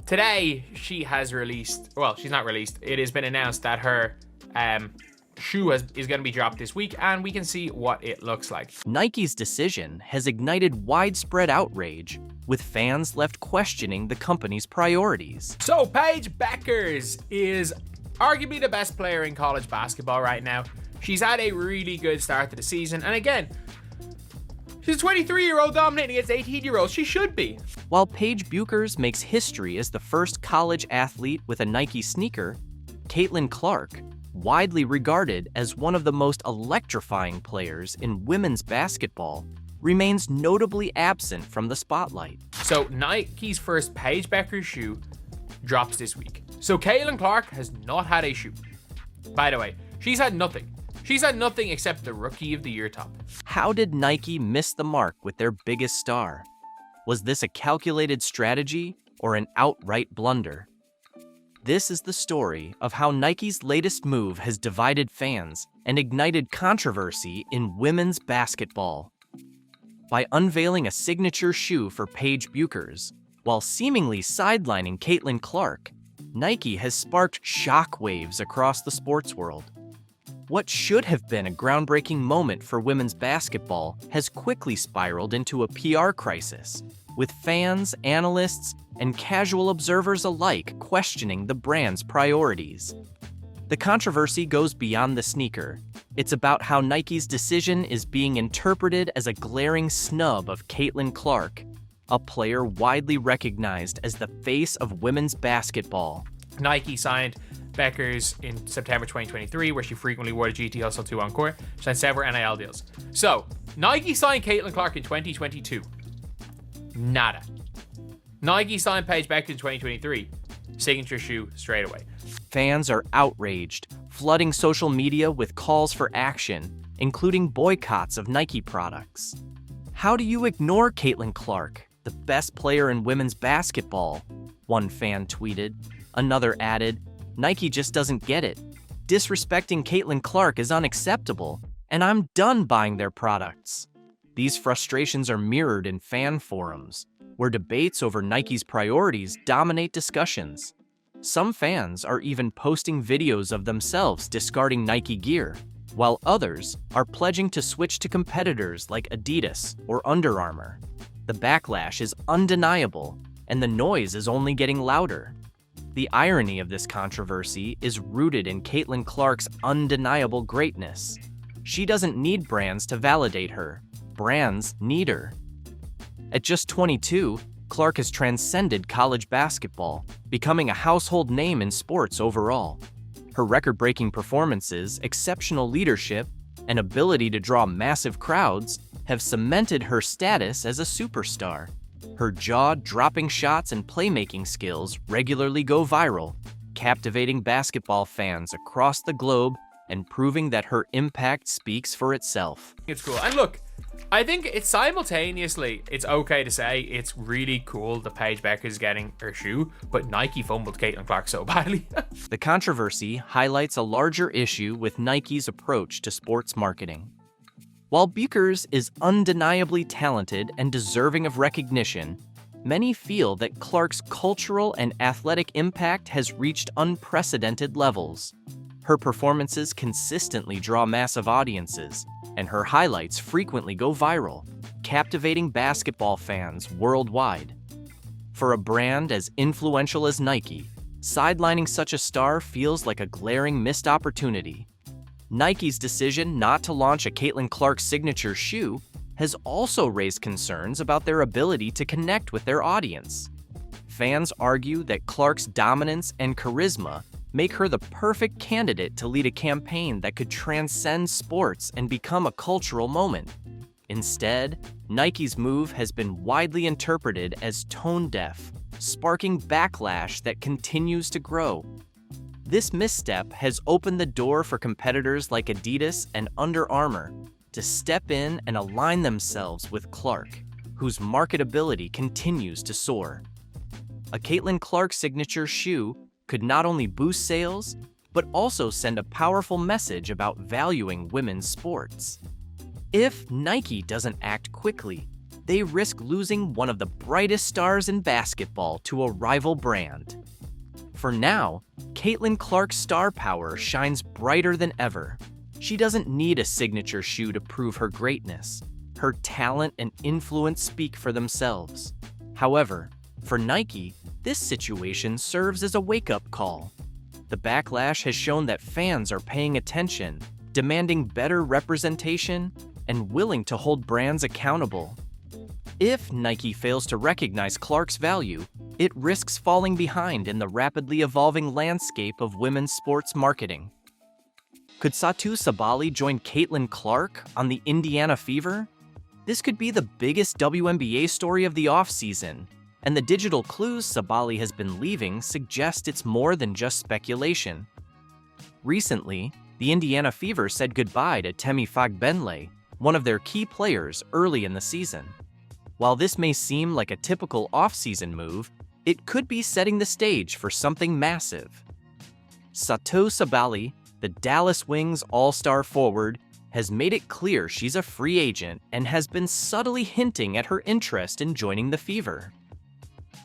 today she has released, well, she's not released, it has been announced that her shoe is going to be dropped this week, and we can see what it looks like. Nike's decision has ignited widespread outrage, with fans left questioning the company's priorities. So Paige Bueckers is arguably the best player in college basketball right now. She's had a really good start to the season, and again, she's a 23-year-old dominating against 18-year-olds. She should be. While Paige Bueckers makes history as the first college athlete with a Nike sneaker, Caitlyn Clark, widely regarded as one of the most electrifying players in women's basketball, remains notably absent from the spotlight. So Nike's first Paige Bueckers shoe drops this week. So Caitlyn Clark has not had a shoe. By the way, she's had nothing. She's had nothing except the Rookie of the Year top. How did Nike miss the mark with their biggest star? Was this a calculated strategy or an outright blunder? This is the story of how Nike's latest move has divided fans and ignited controversy in women's basketball. By unveiling a signature shoe for Paige Bueckers, while seemingly sidelining Caitlyn Clark, Nike has sparked shockwaves across the sports world. What should have been a groundbreaking moment for women's basketball has quickly spiraled into a PR crisis, with fans, analysts, and casual observers alike questioning the brand's priorities. The controversy goes beyond the sneaker. It's about how Nike's decision is being interpreted as a glaring snub of Caitlyn Clark, a player widely recognized as the face of women's basketball. Nike signed Bueckers in September 2023, where she frequently wore the GT Hustle 2 on court. She signed several NIL deals. So, Nike signed Caitlyn Clark in 2022. Nada. Nike signed Paige Bueckers in 2023. Signature shoe straight away. Fans are outraged, flooding social media with calls for action, including boycotts of Nike products. How do you ignore Caitlyn Clark, the best player in women's basketball? One fan tweeted. Another added, Nike just doesn't get it. Disrespecting Caitlyn Clark is unacceptable, and I'm done buying their products. These frustrations are mirrored in fan forums, where debates over Nike's priorities dominate discussions. Some fans are even posting videos of themselves discarding Nike gear, while others are pledging to switch to competitors like Adidas or Under Armour. The backlash is undeniable, and the noise is only getting louder. The irony of this controversy is rooted in Caitlyn Clark's undeniable greatness. She doesn't need brands to validate her. Brands need her. At just 22, Clark has transcended college basketball, becoming a household name in sports overall. Her record-breaking performances, exceptional leadership, and ability to draw massive crowds have cemented her status as a superstar. Her jaw-dropping shots and playmaking skills regularly go viral, captivating basketball fans across the globe and proving that her impact speaks for itself. It's cool. And look, I think it's simultaneously, it's okay to say it's really cool that Paige Bueckers is getting her shoe, but Nike fumbled Caitlyn Clark so badly. The controversy highlights a larger issue with Nike's approach to sports marketing. While Bueckers is undeniably talented and deserving of recognition, many feel that Clark's cultural and athletic impact has reached unprecedented levels. Her performances consistently draw massive audiences, and her highlights frequently go viral, captivating basketball fans worldwide. For a brand as influential as Nike, sidelining such a star feels like a glaring missed opportunity. Nike's decision not to launch a Caitlyn Clark signature shoe has also raised concerns about their ability to connect with their audience. Fans argue that Clark's dominance and charisma make her the perfect candidate to lead a campaign that could transcend sports and become a cultural moment. Instead, Nike's move has been widely interpreted as tone-deaf, sparking backlash that continues to grow. This misstep has opened the door for competitors like Adidas and Under Armour to step in and align themselves with Clark, whose marketability continues to soar. A Caitlyn Clark signature shoe could not only boost sales, but also send a powerful message about valuing women's sports. If Nike doesn't act quickly, they risk losing one of the brightest stars in basketball to a rival brand. For now, Caitlyn Clark's star power shines brighter than ever. She doesn't need a signature shoe to prove her greatness. Her talent and influence speak for themselves. However, for Nike, this situation serves as a wake-up call. The backlash has shown that fans are paying attention, demanding better representation, and willing to hold brands accountable. If Nike fails to recognize Clark's value, it risks falling behind in the rapidly evolving landscape of women's sports marketing. Could Satou Sabally join Caitlyn Clark on the Indiana Fever? This could be the biggest WNBA story of the offseason, and the digital clues Sabally has been leaving suggest it's more than just speculation. Recently, the Indiana Fever said goodbye to Temi Fagbenle, one of their key players early in the season. While this may seem like a typical off-season move, it could be setting the stage for something massive. Satou Sabally, the Dallas Wings all-star forward, has made it clear she's a free agent and has been subtly hinting at her interest in joining the Fever.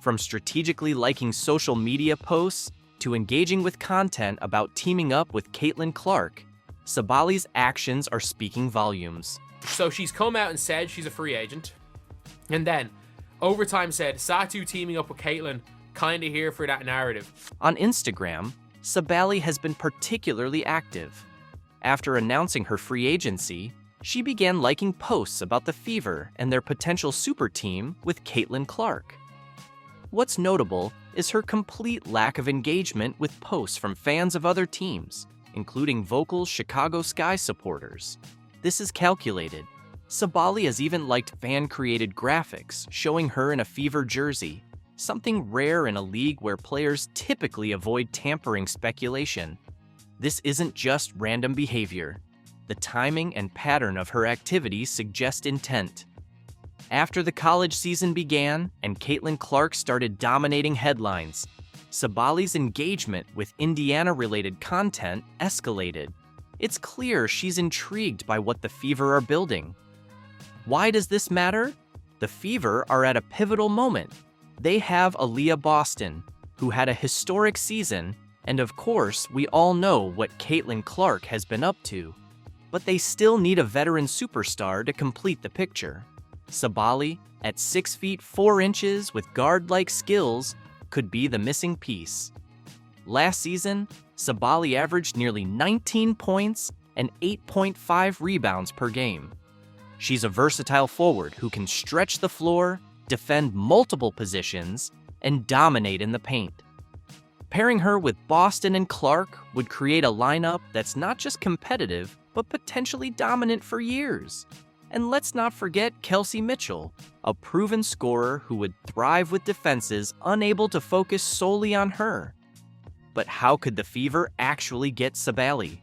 From strategically liking social media posts to engaging with content about teaming up with Caitlyn Clark, Sabally's actions are speaking volumes. So she's come out and said she's a free agent, and then Overtime said Satou teaming up with Caitlyn, kinda here for that narrative. On Instagram, Sabally has been particularly active. After announcing her free agency, she began liking posts about the Fever and their potential super team with Caitlyn Clark. What's notable is her complete lack of engagement with posts from fans of other teams, including vocal Chicago Sky supporters. This is calculated. Sabally has even liked fan-created graphics showing her in a Fever jersey, something rare in a league where players typically avoid tampering speculation. This isn't just random behavior. The timing and pattern of her activities suggest intent. After the college season began and Caitlyn Clark started dominating headlines, Sabally's engagement with Indiana-related content escalated. It's clear she's intrigued by what the Fever are building. Why does this matter? The Fever are at a pivotal moment. They have Aaliyah Boston, who had a historic season, and of course, we all know what Caitlyn Clark has been up to. But they still need a veteran superstar to complete the picture. Sabally, at 6 feet 4 inches with guard-like skills, could be the missing piece. Last season, Sabally averaged nearly 19 points and 8.5 rebounds per game. She's a versatile forward who can stretch the floor, defend multiple positions, and dominate in the paint. Pairing her with Boston and Clark would create a lineup that's not just competitive, but potentially dominant for years. And let's not forget Kelsey Mitchell, a proven scorer who would thrive with defenses unable to focus solely on her. But how could the Fever actually get Sabally?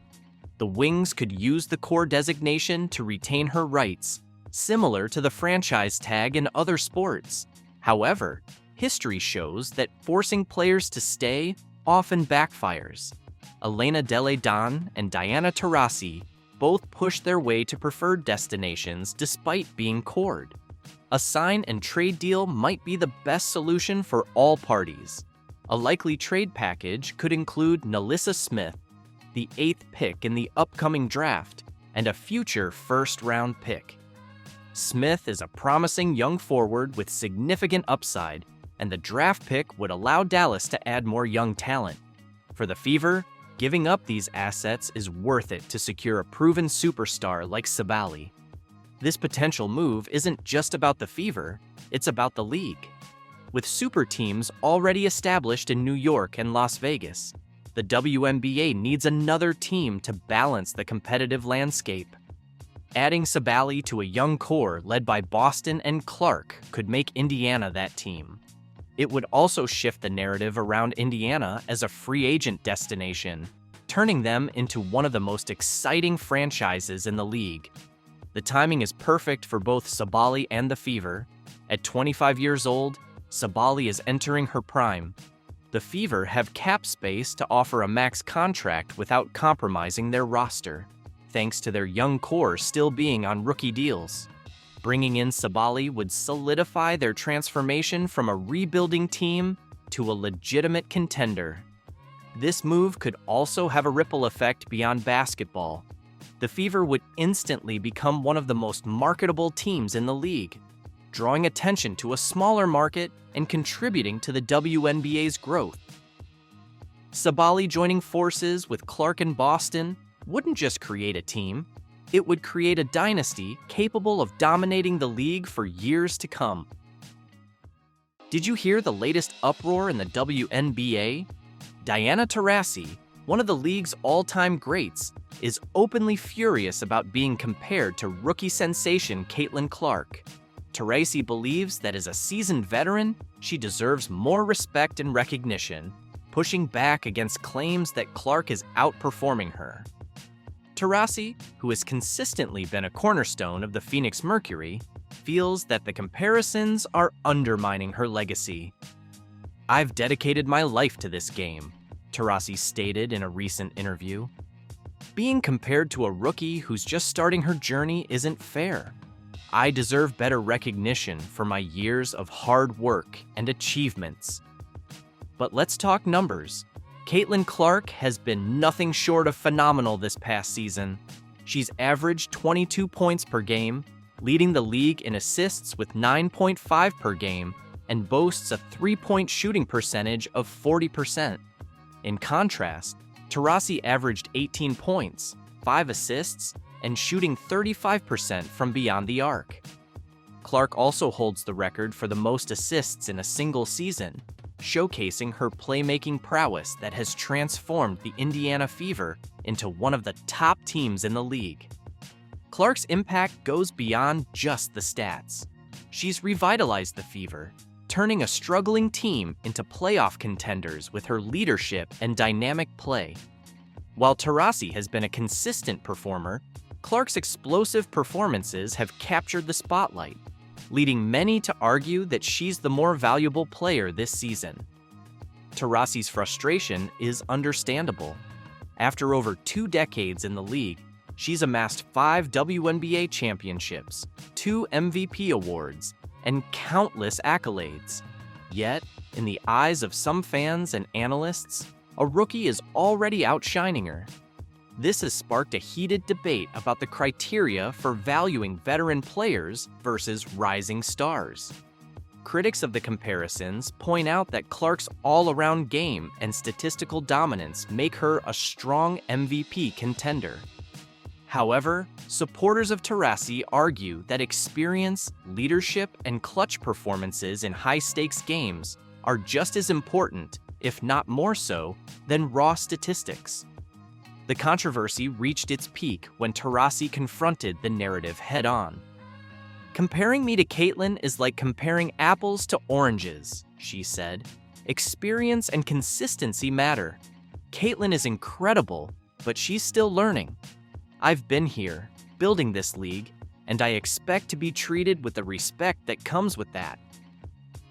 The Wings could use the core designation to retain her rights, similar to the franchise tag in other sports. However, history shows that forcing players to stay often backfires. Elena Delle Donne and Diana Taurasi both pushed their way to preferred destinations despite being cored. A sign and trade deal might be the best solution for all parties. A likely trade package could include Nalissa Smith, the 8th pick in the upcoming draft, and a future first-round pick. Smith is a promising young forward with significant upside, and the draft pick would allow Dallas to add more young talent. For the Fever, giving up these assets is worth it to secure a proven superstar like Sabally. This potential move isn't just about the Fever, it's about the league. With super teams already established in New York and Las Vegas, the WNBA needs another team to balance the competitive landscape. Adding Sabally to a young core led by Boston and Clark could make Indiana that team. It would also shift the narrative around Indiana as a free agent destination, turning them into one of the most exciting franchises in the league. The timing is perfect for both Sabally and the Fever. At 25 years old, Sabally is entering her prime. The Fever have cap space to offer a max contract without compromising their roster, thanks to their young core still being on rookie deals. Bringing in SAali would solidify their transformation from a rebuilding team to a legitimate contender. This move could also have a ripple effect beyond basketball. The Fever would instantly become one of the most marketable teams in the league, drawing attention to a smaller market and contributing to the WNBA's growth. SAali joining forces with Clark in Boston wouldn't just create a team, it would create a dynasty capable of dominating the league for years to come. Did you hear the latest uproar in the WNBA? Diana Taurasi, one of the league's all-time greats, is openly furious about being compared to rookie sensation Caitlyn Clark. Taurasi believes that as a seasoned veteran, she deserves more respect and recognition, pushing back against claims that Clark is outperforming her. Taurasi, who has consistently been a cornerstone of the Phoenix Mercury, feels that the comparisons are undermining her legacy. "I've dedicated my life to this game," Taurasi stated in a recent interview. "Being compared to a rookie who's just starting her journey isn't fair. I deserve better recognition for my years of hard work and achievements." But let's talk numbers. Caitlyn Clark has been nothing short of phenomenal this past season. She's averaged 22 points per game, leading the league in assists with 9.5 per game, and boasts a three-point shooting percentage of 40%. In contrast, Taurasi averaged 18 points, 5 assists, and shooting 35% from beyond the arc. Clark also holds the record for the most assists in a single season, showcasing her playmaking prowess that has transformed the Indiana Fever into one of the top teams in the league. Clark's impact goes beyond just the stats. She's revitalized the Fever, turning a struggling team into playoff contenders with her leadership and dynamic play. While Taurasi has been a consistent performer, Clark's explosive performances have captured the spotlight, leading many to argue that she's the more valuable player this season. Taurasi's frustration is understandable. After over 2 decades in the league, she's amassed 5 WNBA championships, 2 MVP awards, and countless accolades. Yet, in the eyes of some fans and analysts, a rookie is already outshining her. This has sparked a heated debate about the criteria for valuing veteran players versus rising stars. Critics of the comparisons point out that Clark's all-around game and statistical dominance make her a strong MVP contender. However, supporters of Taurasi argue that experience, leadership, and clutch performances in high-stakes games are just as important, if not more so, than raw statistics. The controversy reached its peak when Taurasi confronted the narrative head-on. "Comparing me to Caitlyn is like comparing apples to oranges," she said. "Experience and consistency matter. Caitlyn is incredible, but she's still learning. I've been here, building this league, and I expect to be treated with the respect that comes with that."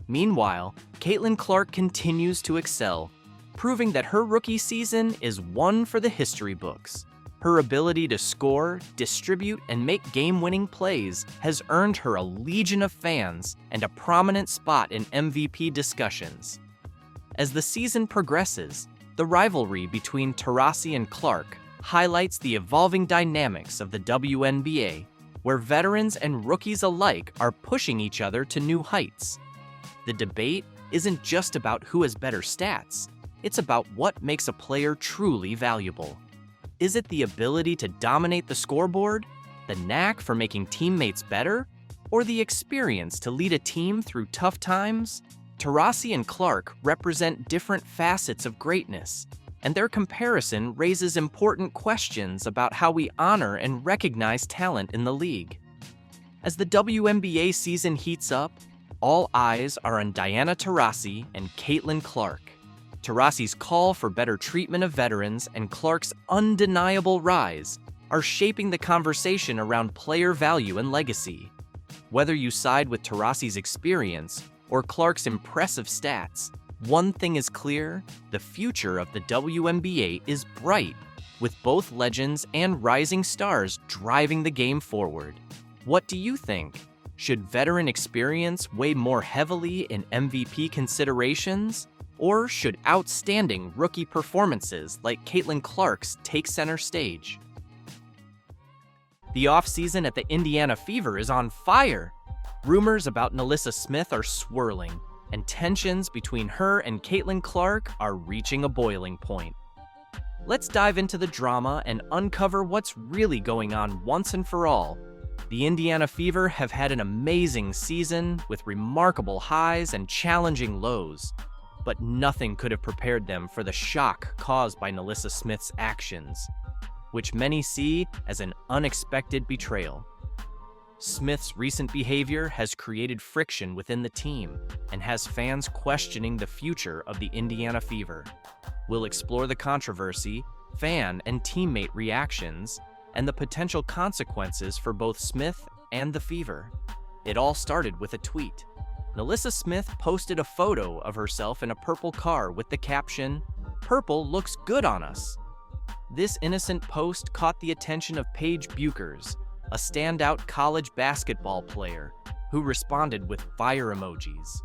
Meanwhile, Caitlyn Clark continues to excel, proving that her rookie season is one for the history books. Her ability to score, distribute, and make game-winning plays has earned her a legion of fans and a prominent spot in MVP discussions. As the season progresses, the rivalry between Taurasi and Clark highlights the evolving dynamics of the WNBA, where veterans and rookies alike are pushing each other to new heights. The debate isn't just about who has better stats. It's about what makes a player truly valuable. Is it the ability to dominate the scoreboard, the knack for making teammates better, or the experience to lead a team through tough times? Taurasi and Clark represent different facets of greatness, and their comparison raises important questions about how we honor and recognize talent in the league. As the WNBA season heats up, all eyes are on Diana Taurasi and Caitlyn Clark. Taurasi's call for better treatment of veterans and Clark's undeniable rise are shaping the conversation around player value and legacy. Whether you side with Taurasi's experience or Clark's impressive stats, one thing is clear: the future of the WNBA is bright, with both legends and rising stars driving the game forward. What do you think? Should veteran experience weigh more heavily in MVP considerations? Or should outstanding rookie performances like Caitlyn Clark's take center stage? The offseason at the Indiana Fever is on fire. Rumors about NaLyssa Smith are swirling, and tensions between her and Caitlyn Clark are reaching a boiling point. Let's dive into the drama and uncover what's really going on once and for all. The Indiana Fever have had an amazing season with remarkable highs and challenging lows, but nothing could have prepared them for the shock caused by NaLyssa Smith's actions, which many see as an unexpected betrayal. Smith's recent behavior has created friction within the team and has fans questioning the future of the Indiana Fever. We'll explore the controversy, fan and teammate reactions, and the potential consequences for both Smith and the Fever. It all started with a tweet. NaLyssa Smith posted a photo of herself in a purple car with the caption, "Purple looks good on us." This innocent post caught the attention of Paige Buchers, a standout college basketball player, who responded with fire emojis.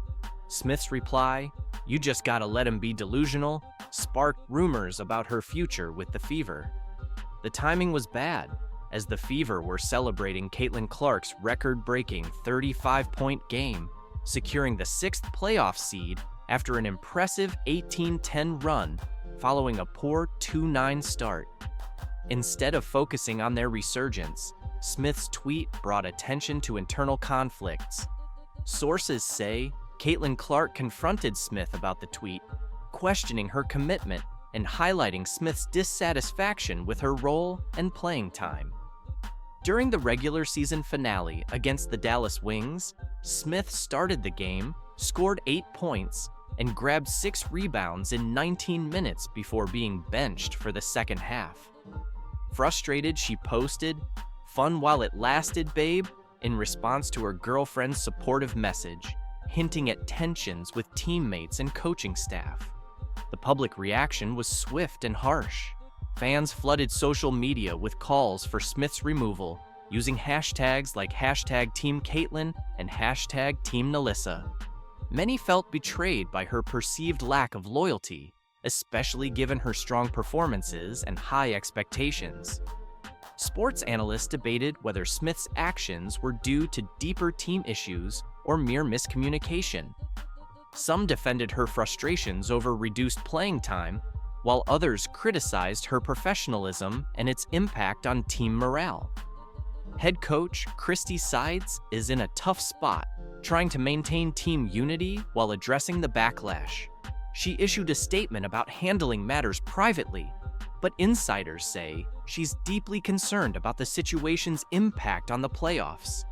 Smith's reply, "You just gotta let him be delusional," sparked rumors about her future with the Fever. The timing was bad, as the Fever were celebrating Caitlyn Clark's record-breaking 35-point game, securing the 6th playoff seed after an impressive 18-10 run following a poor 2-9 start. Instead of focusing on their resurgence, Smith's tweet brought attention to internal conflicts. Sources say Caitlyn Clark confronted Smith about the tweet, questioning her commitment and highlighting Smith's dissatisfaction with her role and playing time. During the regular season finale against the Dallas Wings, Smith started the game, scored 8 points, and grabbed 6 rebounds in 19 minutes before being benched for the second half. Frustrated, she posted, "Fun while it lasted, babe," in response to her girlfriend's supportive message, hinting at tensions with teammates and coaching staff. The public reaction was swift and harsh. Fans flooded social media with calls for Smith's removal, using hashtags like #TeamCaitlyn and #TeamNaLyssa. Many felt betrayed by her perceived lack of loyalty, especially given her strong performances and high expectations. Sports analysts debated whether Smith's actions were due to deeper team issues or mere miscommunication. Some defended her frustrations over reduced playing time, while others criticized her professionalism and its impact on team morale. Head coach Christy Sides is in a tough spot, trying to maintain team unity while addressing the backlash. She issued a statement about handling matters privately, but insiders say she's deeply concerned about the situation's impact on the playoffs.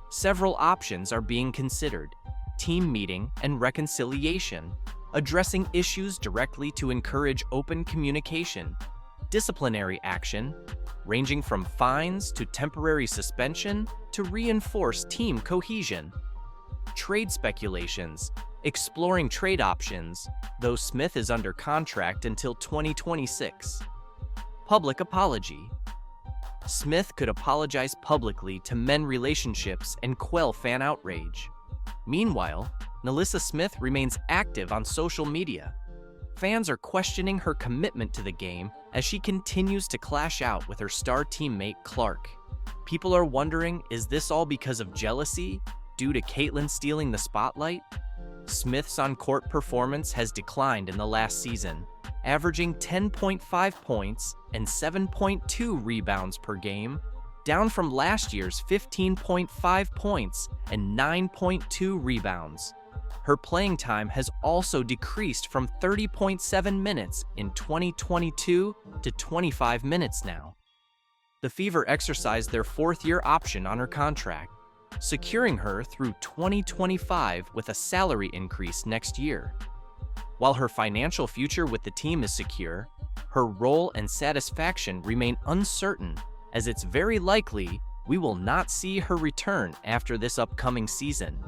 Several options are being considered: team meeting and reconciliation, addressing issues directly to encourage open communication, disciplinary action, ranging from fines to temporary suspension to reinforce team cohesion, trade speculations, exploring trade options, though Smith is under contract until 2026. Public apology. Smith could apologize publicly to mend relationships and quell fan outrage. Meanwhile, NaLyssa Smith remains active on social media. Fans are questioning her commitment to the game as she continues to clash out with her star teammate Clark. People are wondering, is this all because of jealousy, due to Caitlyn stealing the spotlight? Smith's on-court performance has declined in the last season, averaging 10.5 points and 7.2 rebounds per game, down from last year's 15.5 points and 9.2 rebounds. Her playing time has also decreased from 30.7 minutes in 2022 to 25 minutes now. The Fever exercised their 4th-year option on her contract, securing her through 2025 with a salary increase next year. While her financial future with the team is secure, her role and satisfaction remain uncertain, as it's very likely we will not see her return after this upcoming season.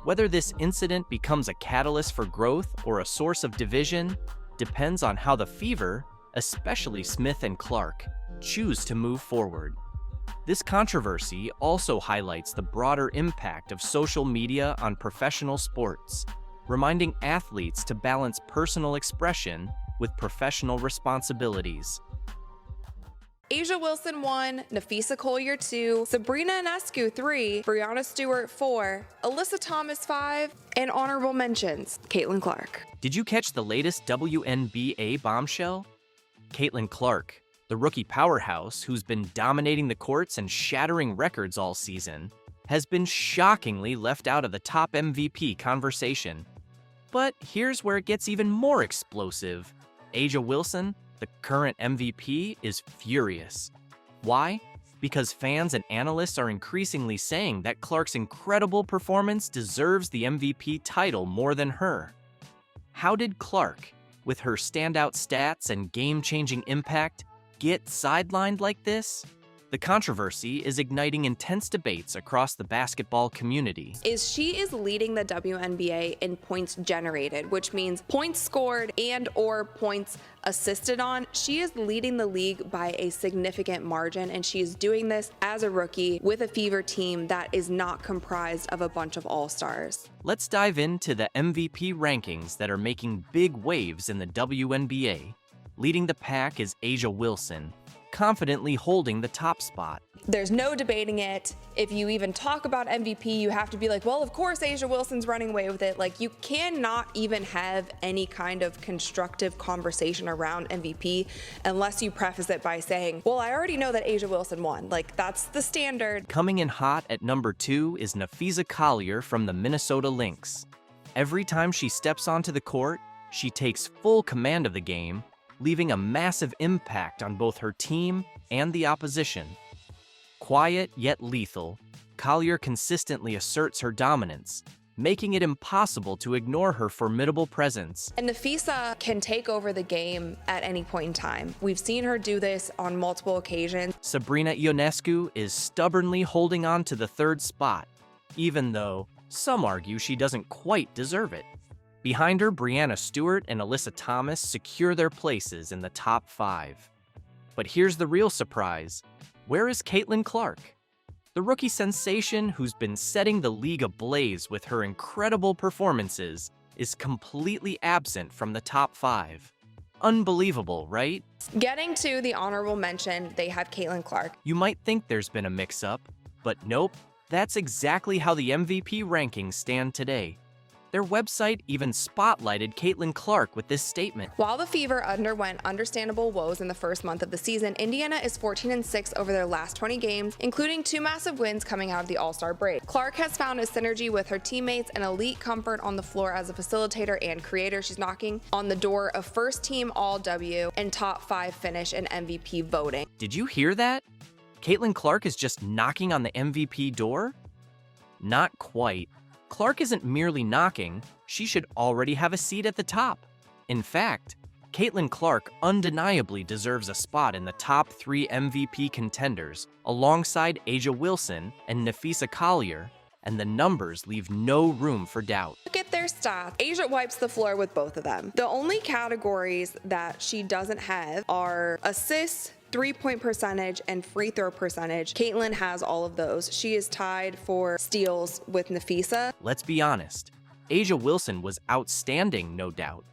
Whether this incident becomes a catalyst for growth or a source of division depends on how the Fever, especially Smith and Clark, choose to move forward. This controversy also highlights the broader impact of social media on professional sports, reminding athletes to balance personal expression with professional responsibilities. A'ja Wilson 1, Nafisa Collier 2, Sabrina Ionescu 3, Brianna Stewart 4, Alyssa Thomas 5, and honorable mentions, Caitlyn Clark. Did you catch the latest WNBA bombshell? Caitlyn Clark, the rookie powerhouse who's been dominating the courts and shattering records all season, has been shockingly left out of the top MVP conversation. But here's where it gets even more explosive. A'ja Wilson, the current MVP, is furious. Why? Because fans and analysts are increasingly saying that Clark's incredible performance deserves the MVP title more than her. How did Clark, with her standout stats and game-changing impact, get sidelined like this? The controversy is igniting intense debates across the basketball community. She is leading the WNBA in points generated, which means points scored and or points assisted on. She is leading the league by a significant margin, and she is doing this as a rookie with a Fever team that is not comprised of a bunch of all-stars. Let's dive into the MVP rankings that are making big waves in the WNBA. Leading the pack is A'ja Wilson, confidently holding the top spot. There's no debating it. If you even talk about MVP, you have to be like, well, of course A'ja Wilson's running away with it. Like, you cannot even have any kind of constructive conversation around MVP unless you preface it by saying, well, I already know that A'ja Wilson won. Like, that's the standard. Coming in hot at number 2 is Nafisa Collier from the Minnesota Lynx. Every time she steps onto the court, she takes full command of the game, leaving a massive impact on both her team and the opposition. Quiet yet lethal, Collier consistently asserts her dominance, making it impossible to ignore her formidable presence. And Nafisa can take over the game at any point in time. We've seen her do this on multiple occasions. Sabrina Ionescu is stubbornly holding on to the third spot, even though some argue she doesn't quite deserve it. Behind her, Brianna Stewart and Alyssa Thomas secure their places in the top 5. But here's the real surprise. Where is Caitlyn Clark? The rookie sensation who's been setting the league ablaze with her incredible performances is completely absent from the top 5. Unbelievable, right? Getting to the honorable mention, they have Caitlyn Clark. You might think there's been a mix-up, but nope, that's exactly how the MVP rankings stand today. Their website even spotlighted Caitlyn Clark with this statement. While the Fever underwent understandable woes in the first month of the season, Indiana is 14-6 over their last 20 games, including 2 massive wins coming out of the All-Star break. Clark has found a synergy with her teammates and elite comfort on the floor as a facilitator and creator. She's knocking on the door of first-team All-W and top 5 finish in MVP voting. Did you hear that? Caitlyn Clark is just knocking on the MVP door? Not quite. Clark isn't merely knocking, she should already have a seat at the top. In fact, Caitlyn Clark undeniably deserves a spot in the top 3 MVP contenders alongside A'ja Wilson and Nafisa Collier, and the numbers leave no room for doubt. Look at their stats. A'ja wipes the floor with both of them. The only categories that she doesn't have are assists, 3-point percentage, and free throw percentage. Caitlyn has all of those. She is tied for steals with Nafisa. Let's be honest, A'ja Wilson was outstanding, no doubt.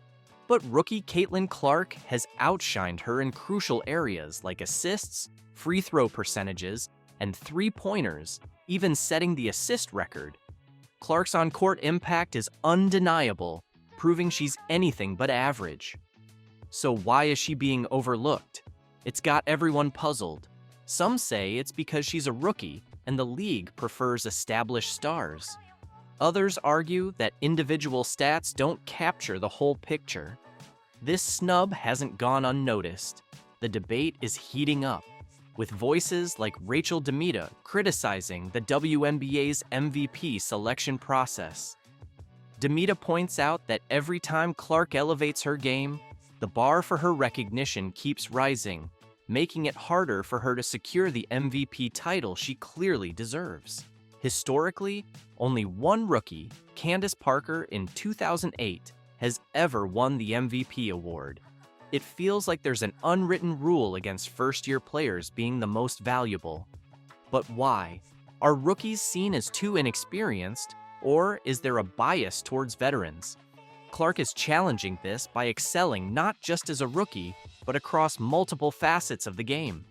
But rookie Caitlyn Clark has outshined her in crucial areas like assists, free throw percentages, and 3-pointers, even setting the assist record. Clark's on-court impact is undeniable, proving she's anything but average. So why is she being overlooked? It's got everyone puzzled. Some say it's because she's a rookie and the league prefers established stars. Others argue that individual stats don't capture the whole picture. This snub hasn't gone unnoticed. The debate is heating up, with voices like Rachel Demita criticizing the WNBA's MVP selection process. Demita points out that every time Clark elevates her game, the bar for her recognition keeps rising, making it harder for her to secure the MVP title she clearly deserves. Historically, only one rookie, Candace Parker in 2008, has ever won the MVP award. It feels like there's an unwritten rule against first-year players being the most valuable. But why? Are rookies seen as too inexperienced, or is there a bias towards veterans? Clark is challenging this by excelling not just as a rookie, but across multiple facets of the game.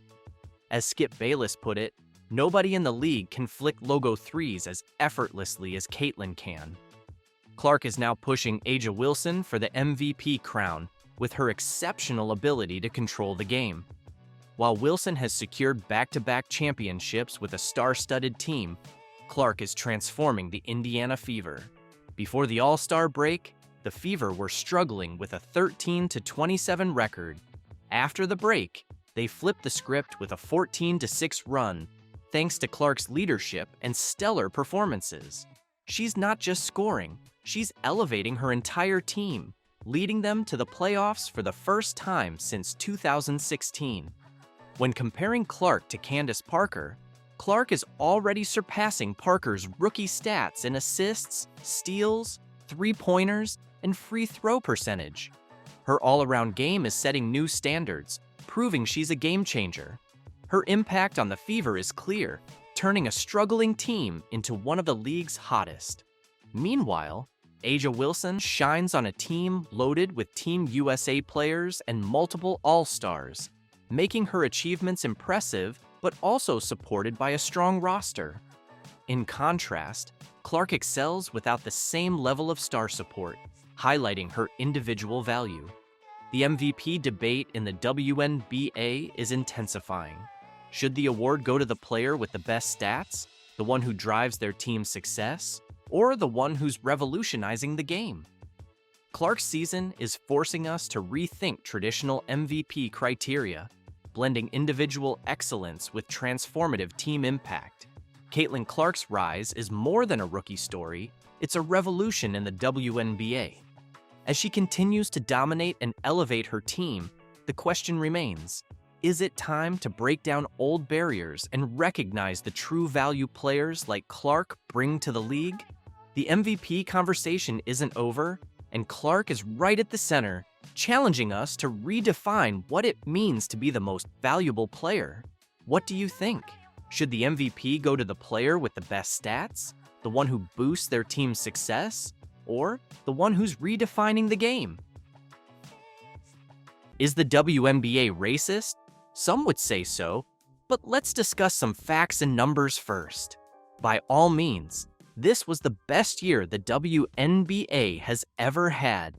As Skip Bayless put it, nobody in the league can flick logo threes as effortlessly as Caitlyn can. Clark is now pushing A'ja Wilson for the MVP crown with her exceptional ability to control the game. While Wilson has secured back-to-back championships with a star-studded team, Clark is transforming the Indiana Fever. Before the All-Star break, the Fever were struggling with a 13-27 record. After the break, they flipped the script with a 14-6 run, thanks to Clark's leadership and stellar performances. She's not just scoring, she's elevating her entire team, leading them to the playoffs for the first time since 2016. When comparing Clark to Candace Parker, Clark is already surpassing Parker's rookie stats in assists, steals, three-pointers, and free throw percentage. Her all-around game is setting new standards, proving she's a game changer. Her impact on the Fever is clear, turning a struggling team into one of the league's hottest. Meanwhile, A'ja Wilson shines on a team loaded with Team USA players and multiple All-Stars, making her achievements impressive but also supported by a strong roster. In contrast, Clark excels without the same level of star support, highlighting her individual value. The MVP debate in the WNBA is intensifying. Should the award go to the player with the best stats, the one who drives their team's success, or the one who's revolutionizing the game? Clark's season is forcing us to rethink traditional MVP criteria, blending individual excellence with transformative team impact. Caitlyn Clark's rise is more than a rookie story, it's a revolution in the WNBA. As she continues to dominate and elevate her team, the question remains, is it time to break down old barriers and recognize the true value players like Clark bring to the league? The MVP conversation isn't over, and Clark is right at the center, challenging us to redefine what it means to be the most valuable player. What do you think? Should the MVP go to the player with the best stats, the one who boosts their team's success, or the one who's redefining the game? Is the WNBA racist? Some would say so, but let's discuss some facts and numbers first. By all means, this was the best year the WNBA has ever had.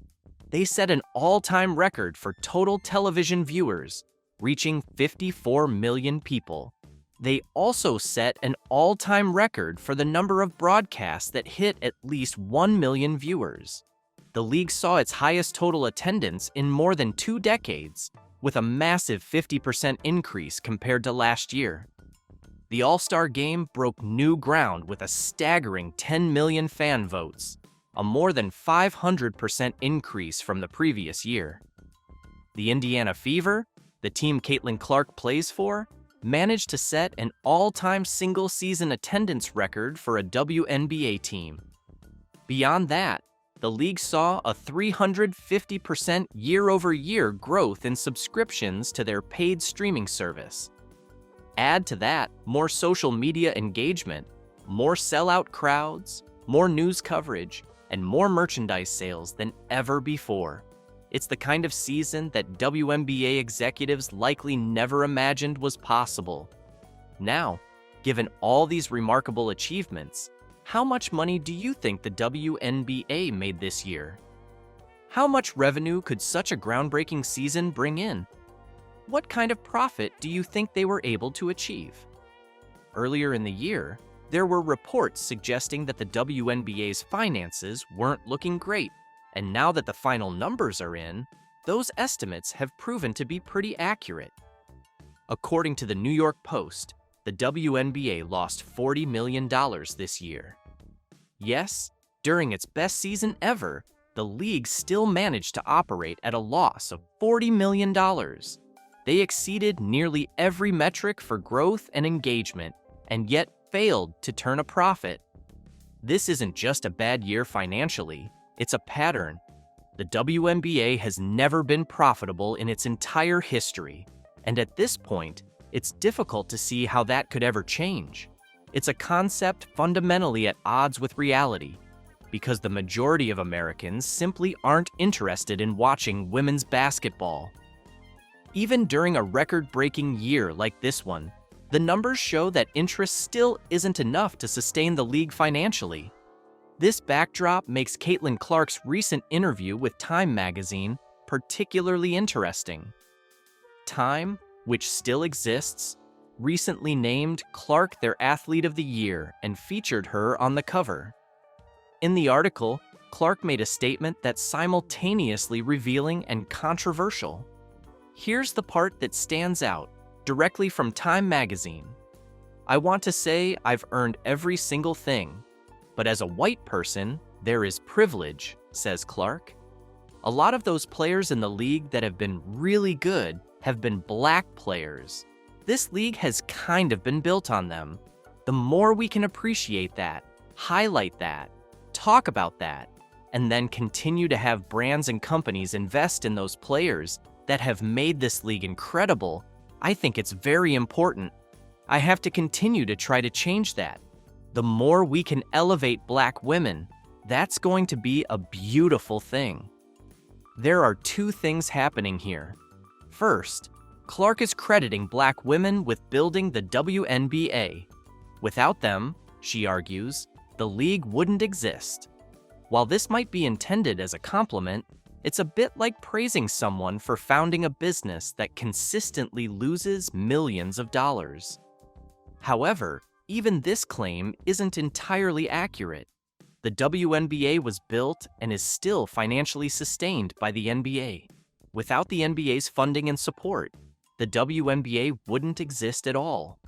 They set an all-time record for total television viewers, reaching 54 million people. They also set an all-time record for the number of broadcasts that hit at least 1 million viewers. The league saw its highest total attendance in more than 2 decades, with a massive 50% increase compared to last year. The All-Star Game broke new ground with a staggering 10 million fan votes, a more than 500% increase from the previous year. The Indiana Fever, the team Caitlyn Clark plays for, managed to set an all-time single-season attendance record for a WNBA team. Beyond that, the league saw a 350% year-over-year growth in subscriptions to their paid streaming service. Add to that more social media engagement, more sellout crowds, more news coverage, and more merchandise sales than ever before. It's the kind of season that WNBA executives likely never imagined was possible. Now, given all these remarkable achievements, how much money do you think the WNBA made this year? How much revenue could such a groundbreaking season bring in? What kind of profit do you think they were able to achieve? Earlier in the year, there were reports suggesting that the WNBA's finances weren't looking great, and now that the final numbers are in, those estimates have proven to be pretty accurate. According to the New York Post, the WNBA lost $40 million this year. Yes, during its best season ever, the league still managed to operate at a loss of $40 million. They exceeded nearly every metric for growth and engagement, and yet failed to turn a profit. This isn't just a bad year financially, it's a pattern. The WNBA has never been profitable in its entire history, and at this point, it's difficult to see how that could ever change. It's a concept fundamentally at odds with reality, because the majority of Americans simply aren't interested in watching women's basketball. Even during a record-breaking year like this one, the numbers show that interest still isn't enough to sustain the league financially. This backdrop makes Caitlyn Clark's recent interview with Time magazine particularly interesting. Time, which still exists, recently named Clark their Athlete of the Year and featured her on the cover. In the article, Clark made a statement that's simultaneously revealing and controversial. Here's the part that stands out, directly from Time magazine. "I want to say I've earned every single thing, but as a white person, there is privilege," says Clark. "A lot of those players in the league that have been really good have been black players. This league has kind of been built on them. The more we can appreciate that, highlight that, talk about that, and then continue to have brands and companies invest in those players that have made this league incredible, I think it's very important. I have to continue to try to change that. The more we can elevate black women, that's going to be a beautiful thing." There are two things happening here. First, Clark is crediting black women with building the WNBA. Without them, she argues, the league wouldn't exist. While this might be intended as a compliment, it's a bit like praising someone for founding a business that consistently loses millions of dollars. However, even this claim isn't entirely accurate. The WNBA was built and is still financially sustained by the NBA. Without the NBA's funding and support, the WNBA wouldn't exist at all.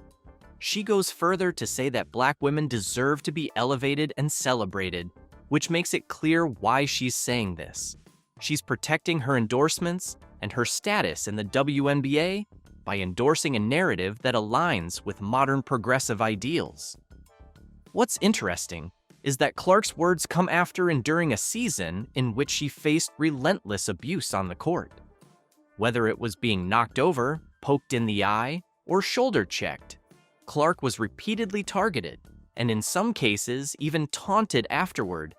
She goes further to say that black women deserve to be elevated and celebrated, which makes it clear why she's saying this. She's protecting her endorsements and her status in the WNBA by endorsing a narrative that aligns with modern progressive ideals. What's interesting is that Clark's words come after and during a season in which she faced relentless abuse on the court. Whether it was being knocked over, poked in the eye, or shoulder-checked, Clark was repeatedly targeted, and in some cases even taunted afterward.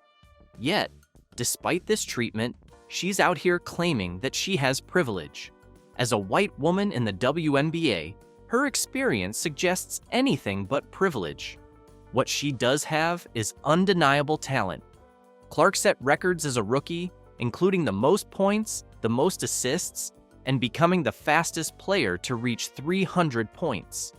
Yet, despite this treatment, she's out here claiming that she has privilege. As a white woman in the WNBA, her experience suggests anything but privilege. What she does have is undeniable talent. Clark set records as a rookie, including the most points, the most assists, and becoming the fastest player to reach 300 points.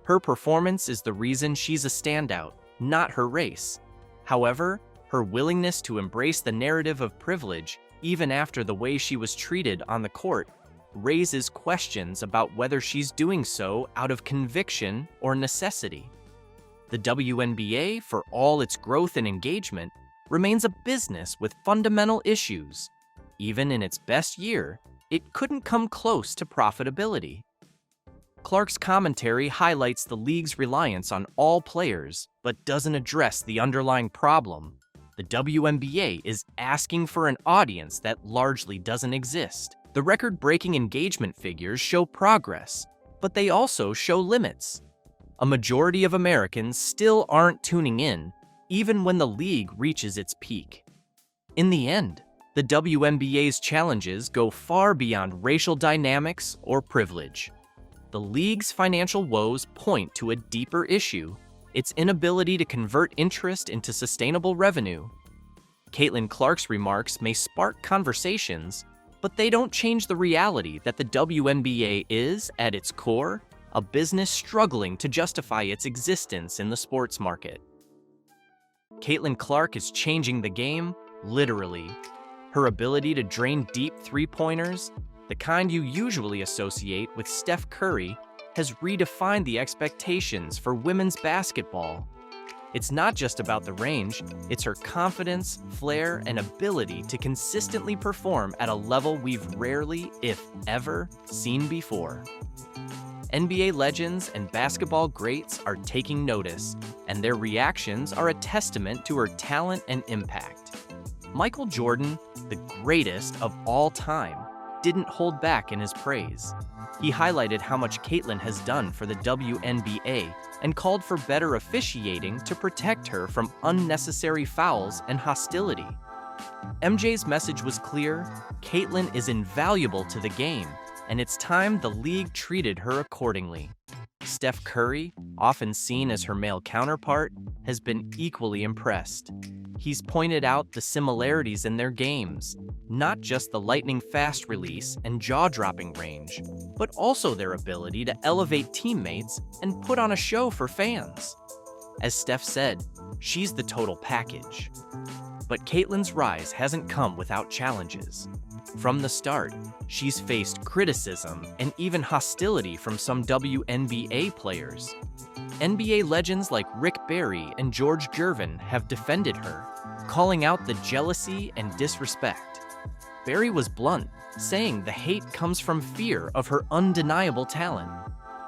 Her performance is the reason she's a standout, not her race. However, her willingness to embrace the narrative of privilege, even after the way she was treated on the court, raises questions about whether she's doing so out of conviction or necessity. The WNBA, for all its growth and engagement, remains a business with fundamental issues. Even in its best year, it couldn't come close to profitability. Clark's commentary highlights the league's reliance on all players, but doesn't address the underlying problem. The WNBA is asking for an audience that largely doesn't exist. The record-breaking engagement figures show progress, but they also show limits. A majority of Americans still aren't tuning in, even when the league reaches its peak. In the end, the WNBA's challenges go far beyond racial dynamics or privilege. The league's financial woes point to a deeper issue: its inability to convert interest into sustainable revenue. Caitlyn Clark's remarks may spark conversations, but they don't change the reality that the WNBA is, at its core, a business struggling to justify its existence in the sports market. Caitlyn Clark is changing the game, literally. Her ability to drain deep three-pointers, the kind you usually associate with Steph Curry, has redefined the expectations for women's basketball. It's not just about the range, it's her confidence, flair, and ability to consistently perform at a level we've rarely, if ever, seen before. NBA legends and basketball greats are taking notice, and their reactions are a testament to her talent and impact. Michael Jordan, the greatest of all time, didn't hold back in his praise. He highlighted how much Caitlyn has done for the WNBA and called for better officiating to protect her from unnecessary fouls and hostility. MJ's message was clear: Caitlyn is invaluable to the game, and it's time the league treated her accordingly. Steph Curry, often seen as her male counterpart, has been equally impressed. He's pointed out the similarities in their games, not just the lightning-fast release and jaw-dropping range, but also their ability to elevate teammates and put on a show for fans. As Steph said, she's the total package. But Caitlyn's rise hasn't come without challenges. From the start, she's faced criticism and even hostility from some WNBA players. NBA legends like Rick Barry and George Gervin have defended her, calling out the jealousy and disrespect. Barry was blunt, saying the hate comes from fear of her undeniable talent.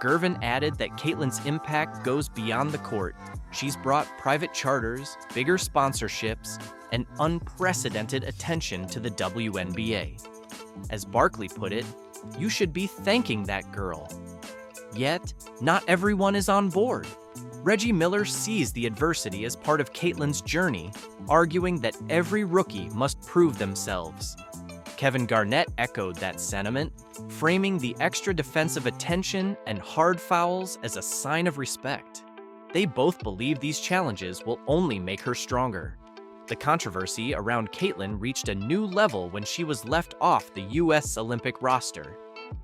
Gervin added that Caitlyn's impact goes beyond the court. She's brought private charters, bigger sponsorships, and unprecedented attention to the WNBA. As Barkley put it, you should be thanking that girl. Yet, not everyone is on board. Reggie Miller sees the adversity as part of Caitlyn's journey, arguing that every rookie must prove themselves. Kevin Garnett echoed that sentiment, framing the extra defensive attention and hard fouls as a sign of respect. They both believe these challenges will only make her stronger. The controversy around Caitlyn reached a new level when she was left off the U.S. Olympic roster.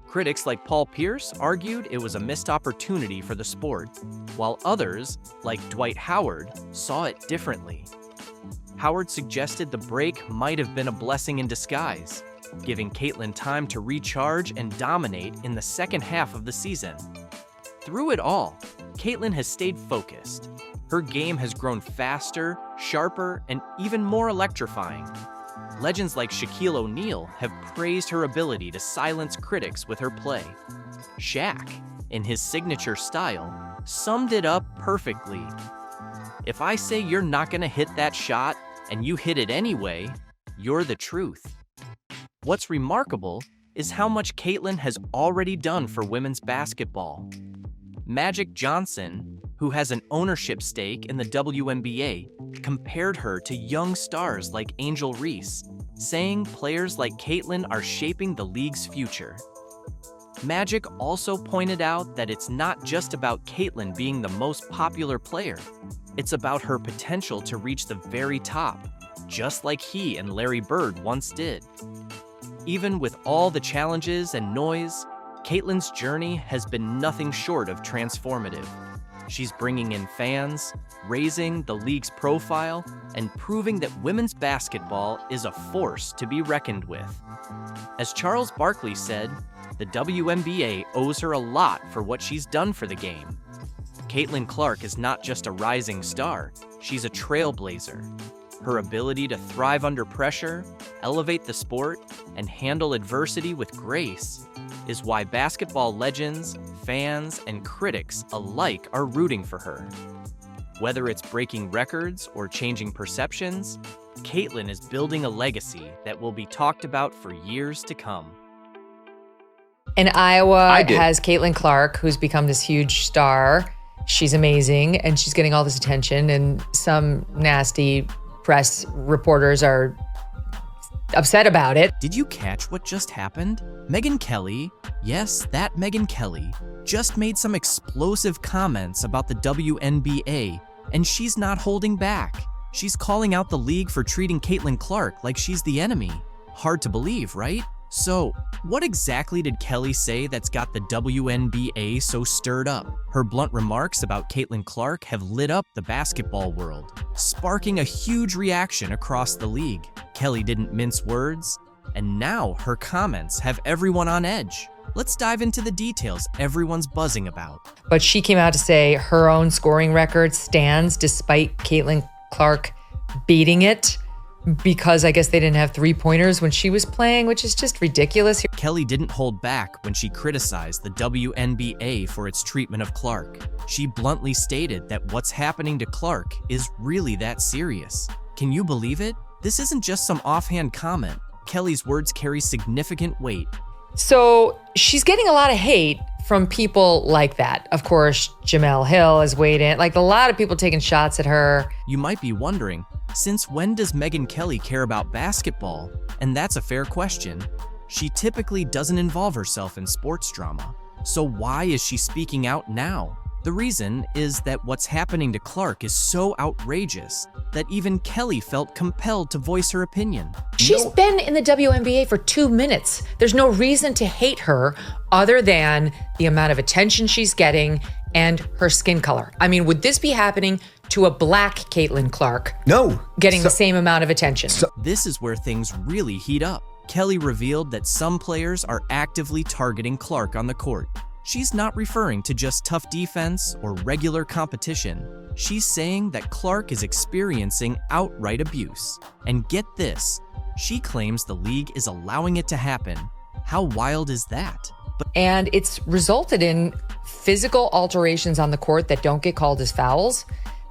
Critics like Paul Pierce argued it was a missed opportunity for the sport, while others, like Dwight Howard, saw it differently. Howard suggested the break might have been a blessing in disguise, giving Caitlyn time to recharge and dominate in the second half of the season. Through it all, Caitlyn has stayed focused. Her game has grown faster, sharper, and even more electrifying. Legends like Shaquille O'Neal have praised her ability to silence critics with her play. Shaq, in his signature style, summed it up perfectly. If I say you're not gonna hit that shot and you hit it anyway, you're the truth. What's remarkable is how much Caitlyn has already done for women's basketball. Magic Johnson, who has an ownership stake in the WNBA, compared her to young stars like Angel Reese, saying players like Caitlyn are shaping the league's future. Magic also pointed out that it's not just about Caitlyn being the most popular player, it's about her potential to reach the very top, just like he and Larry Bird once did. Even with all the challenges and noise, Caitlyn's journey has been nothing short of transformative. She's bringing in fans, raising the league's profile, and proving that women's basketball is a force to be reckoned with. As Charles Barkley said, the WNBA owes her a lot for what she's done for the game. Caitlyn Clark is not just a rising star, she's a trailblazer. Her ability to thrive under pressure, elevate the sport, and handle adversity with grace is why basketball legends, fans, and critics alike are rooting for her. Whether it's breaking records or changing perceptions, Caitlyn is building a legacy that will be talked about for years to come. And Iowa has Caitlyn Clark, who's become this huge star. She's amazing, and she's getting all this attention, and some nasty press reporters are upset about it. Did you catch what just happened? Megyn Kelly, yes, that Megyn Kelly, just made some explosive comments about the WNBA, and she's not holding back. She's calling out the league for treating Caitlyn Clark like she's the enemy. Hard to believe, right? So, what exactly did Kelly say that's got the WNBA so stirred up? Her blunt remarks about Caitlyn Clark have lit up the basketball world, sparking a huge reaction across the league. Kelly didn't mince words, and now her comments have everyone on edge. Let's dive into the details everyone's buzzing about. But she came out to say her own scoring record stands despite Caitlyn Clark beating it, because I guess they didn't have three-pointers when she was playing, which is just ridiculous. Kelly didn't hold back when she criticized the WNBA for its treatment of Clark. She bluntly stated that what's happening to Clark is really that serious. Can you believe it? This isn't just some offhand comment. Kelly's words carry significant weight. So she's getting a lot of hate from people like that. Of course, Jamel Hill has weighed in. Like, a lot of people taking shots at her. You might be wondering, since when does Megyn Kelly care about basketball? And that's a fair question. She typically doesn't involve herself in sports drama. So why is she speaking out now? The reason is that what's happening to Clark is so outrageous that even Kelly felt compelled to voice her opinion. She's been in the WNBA for 2 minutes. There's no reason to hate her other than the amount of attention she's getting and her skin color. I mean, would this be happening to a black Caitlyn Clark? No. Getting the same amount of attention. This is where things really heat up. Kelly revealed that some players are actively targeting Clark on the court. She's not referring to just tough defense or regular competition. She's saying that Clark is experiencing outright abuse. And get this, she claims the league is allowing it to happen. How wild is that? And it's resulted in physical alterations on the court that don't get called as fouls,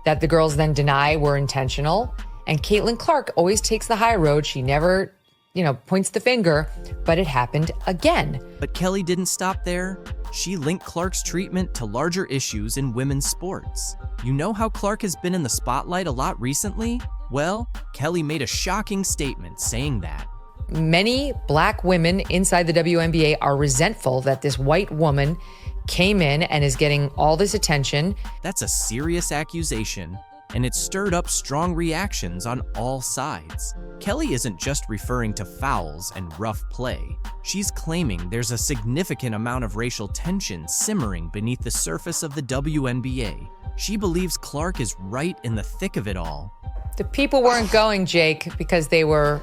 that the girls then deny were intentional. And Caitlyn Clark always takes the high road. She never, points the finger, but it happened again. But Kelly didn't stop there. She linked Clark's treatment to larger issues in women's sports. You know how Clark has been in the spotlight a lot recently? Well, Kelly made a shocking statement saying that. Many black women inside the WNBA are resentful that this white woman came in and is getting all this attention. That's a serious accusation, and it stirred up strong reactions on all sides. Kelly isn't just referring to fouls and rough play. She's claiming there's a significant amount of racial tension simmering beneath the surface of the WNBA. She believes Clark is right in the thick of it all. The people weren't going, Jake, because they were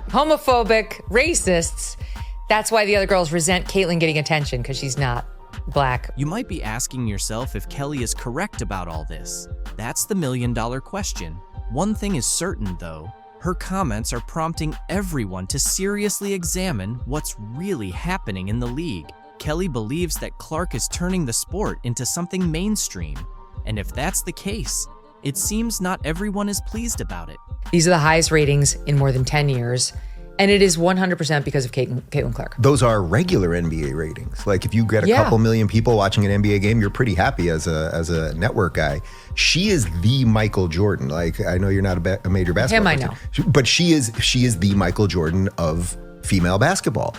homophobic, racists. That's why the other girls resent Caitlyn getting attention, because she's not black. You might be asking yourself if Kelly is correct about all this. That's the million-dollar question. One thing is certain, though. Her comments are prompting everyone to seriously examine what's really happening in the league. Kelly believes that Clark is turning the sport into something mainstream. And if that's the case, it seems not everyone is pleased about it. These are the highest ratings in more than 10 years. And it is 100% because of Caitlyn Clark. Those are regular NBA ratings. Like, if you get a couple million people watching an NBA game, you're pretty happy as a network guy. She is the Michael Jordan. Like, I know you're not a major basketball Him, person, I know. but she is the Michael Jordan of female basketball.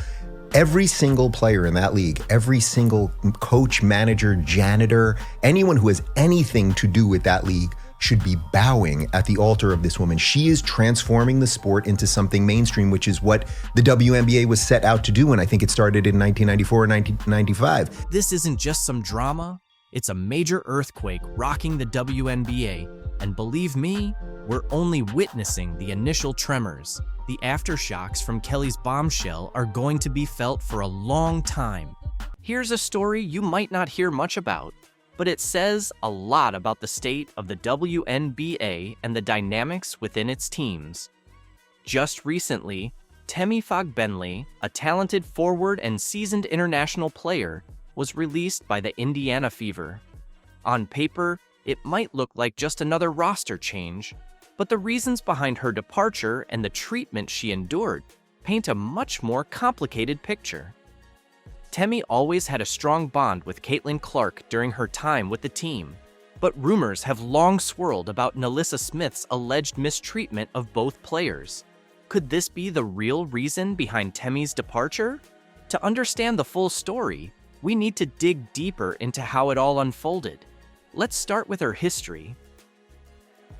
Every single player in that league, every single coach, manager, janitor, anyone who has anything to do with that league should be bowing at the altar of this woman. She is transforming the sport into something mainstream, which is what the WNBA was set out to do, and I think it started in 1994 or 1995. This isn't just some drama. It's a major earthquake rocking the WNBA. And believe me, we're only witnessing the initial tremors. The aftershocks from Kelly's bombshell are going to be felt for a long time. Here's a story you might not hear much about, but it says a lot about the state of the WNBA and the dynamics within its teams. Just recently, Tamika Catchings, a talented forward and seasoned international player, was released by the Indiana Fever. On paper, it might look like just another roster change, but the reasons behind her departure and the treatment she endured paint a much more complicated picture. Temi always had a strong bond with Caitlyn Clark during her time with the team, but rumors have long swirled about Nalissa Smith's alleged mistreatment of both players. Could this be the real reason behind Temi's departure? To understand the full story, we need to dig deeper into how it all unfolded. Let's start with her history.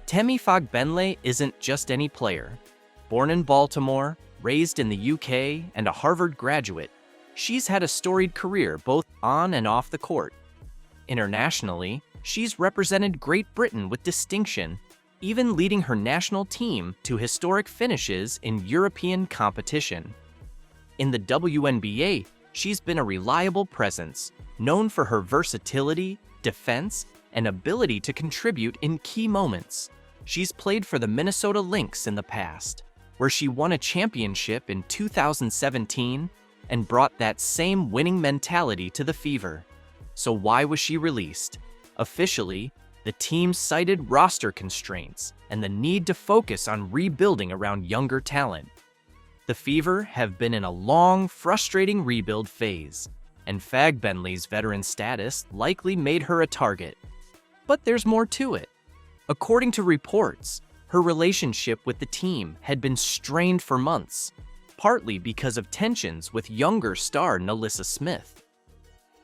Tamika Catchings isn't just any player. Born in Baltimore, raised in the UK, and a Harvard graduate, she's had a storied career both on and off the court. Internationally, she's represented Great Britain with distinction, even leading her national team to historic finishes in European competition. In the WNBA, she's been a reliable presence, known for her versatility, defense, and ability to contribute in key moments. She's played for the Minnesota Lynx in the past, where she won a championship in 2017 and brought that same winning mentality to the Fever. So why was she released? Officially, the team cited roster constraints and the need to focus on rebuilding around younger talent. The Fever have been in a long, frustrating rebuild phase, and Fagbenley's veteran status likely made her a target. But there's more to it. According to reports, her relationship with the team had been strained for months, partly because of tensions with younger star NaLyssa Smith.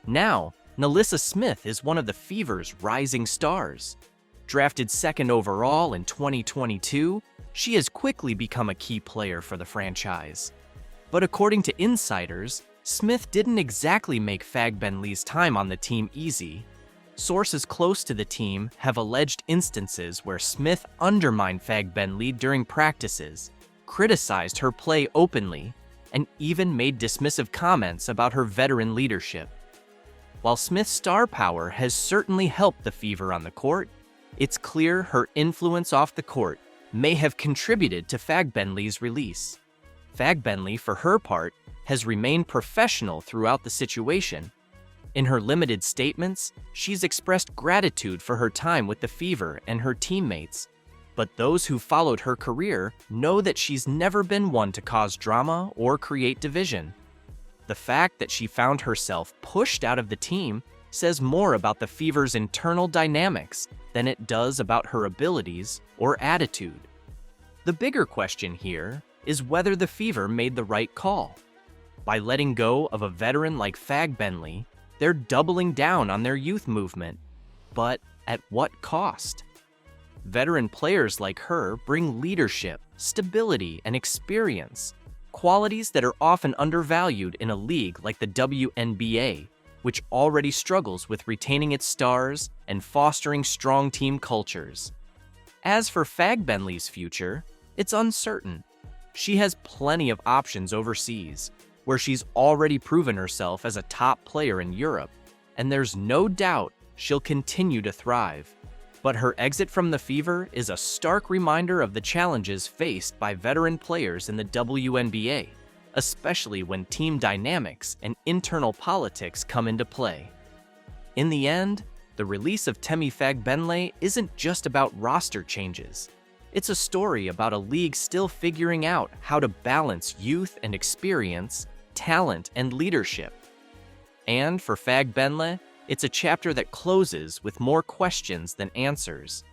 Now, NaLyssa Smith is one of the Fever's rising stars. Drafted second overall in 2022, she has quickly become a key player for the franchise. But according to insiders, Smith didn't exactly make Fagbenley's time on the team easy. Sources close to the team have alleged instances where Smith undermined Fagbenley during practices, criticized her play openly, and even made dismissive comments about her veteran leadership. While Smith's star power has certainly helped the Fever on the court, it's clear her influence off the court may have contributed to Fagbenley's release. Fagbenley, for her part, has remained professional throughout the situation. In her limited statements, she's expressed gratitude for her time with the Fever and her teammates. But those who followed her career know that she's never been one to cause drama or create division. The fact that she found herself pushed out of the team says more about the Fever's internal dynamics than it does about her abilities or attitude. The bigger question here is whether the Fever made the right call. By letting go of a veteran like Fagbenley, they're doubling down on their youth movement. But at what cost? Veteran players like her bring leadership, stability, and experience, qualities that are often undervalued in a league like the WNBA, which already struggles with retaining its stars and fostering strong team cultures. As for Fagbenley's future, it's uncertain. She has plenty of options overseas, where she's already proven herself as a top player in Europe, and there's no doubt she'll continue to thrive. But her exit from the Fever is a stark reminder of the challenges faced by veteran players in the WNBA, especially when team dynamics and internal politics come into play. In the end, the release of Temi Fagbenley isn't just about roster changes. It's a story about a league still figuring out how to balance youth and experience, talent and leadership. And for Fagbenley, it's a chapter that closes with more questions than answers.